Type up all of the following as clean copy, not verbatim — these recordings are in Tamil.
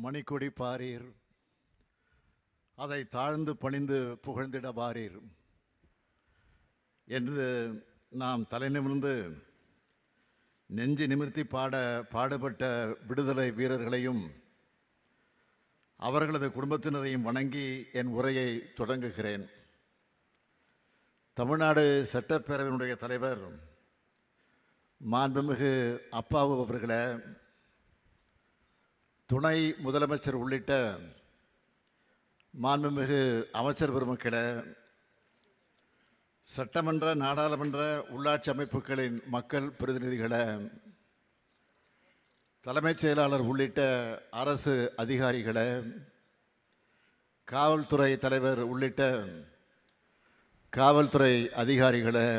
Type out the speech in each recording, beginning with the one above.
மணிக்கொடி பாரீர், அதை தாழ்ந்து பணிந்து புகழ்ந்திட பாரீர் என்று நாம் தலை நிமிர்ந்து நெஞ்சு நிமிர்த்தி பாடுபட்ட விடுதலை வீரர்களையும் அவர்களது குடும்பத்தினரையும் வணங்கி என் உரையை தொடங்குகிறேன். தமிழ்நாடு சட்டப்பேரவையினுடைய தலைவர் மாண்புமிகு அப்பாவு அவர்களே, துணை முதலமைச்சர் உள்ளிட்ட மாண்புமிகு அமைச்சர் பெருமக்களே, சட்டமன்ற நாடாளுமன்ற உள்ளாட்சி அமைப்புகளின் மக்கள் பிரதிநிதிகளே, தலைமைச் செயலாளர் உள்ளிட்ட அரசு அதிகாரிகளே, காவல்துறை தலைவர் உள்ளிட்ட காவல்துறை அதிகாரிகளே,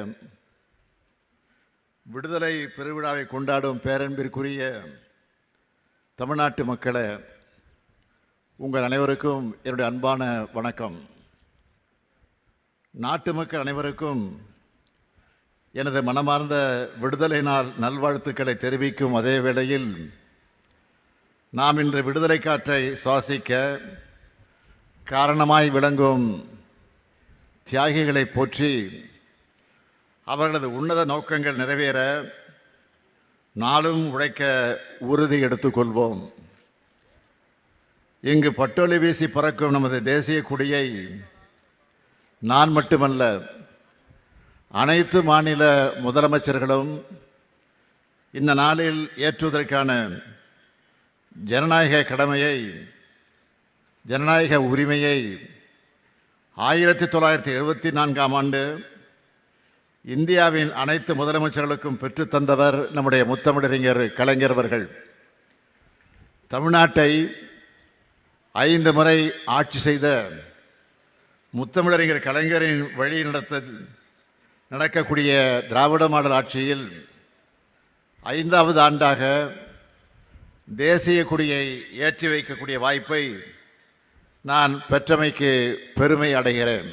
விடுதலை பெருவிழாவை கொண்டாடும் பேரன்பிற்குரிய தமிழ்நாட்டு மக்களே, உங்கள் அனைவருக்கும் என்னுடைய அன்பான வணக்கம். நாட்டு மக்கள் அனைவருக்கும் எனது மனமார்ந்த விடுதலை நாள் நல்வாழ்த்துக்களை தெரிவிக்கும் அதே வேளையில், நாம் இன்று விடுதலை காற்றை சுவாசிக்க காரணமாய் விளங்கும் தியாகிகளை போற்றி அவர்களது உன்னத நோக்கங்கள் நிறைவேற நாளும் உழைக்க உறுதி எடுத்துக்கொள்வோம். இங்கு பட்டொலி வீசி பறக்கும் நமது தேசிய கொடியை நான் மட்டுமல்ல, அனைத்து மாநில முதலமைச்சர்களும் இந்த நாளில் ஏற்றுவதற்கான ஜனநாயக கடமையை, ஜனநாயக உரிமையை 1974ஆம் ஆண்டு இந்தியாவின் அனைத்து முதலமைச்சர்களுக்கும் பெற்றுத்தந்தவர் நம்முடைய முத்தமிழறிஞர் கலைஞர் அவர்கள். தமிழ்நாட்டை 5 முறை ஆட்சி செய்த முத்தமிழறிஞர் கலைஞரின் வழி நடக்கக்கூடிய திராவிட மாடல் ஆட்சியில் 5வது ஆண்டாக தேசிய கொடியை ஏற்றி வைக்கக்கூடிய வாய்ப்பை நான் பெற்றமைக்கு பெருமை அடைகிறேன்.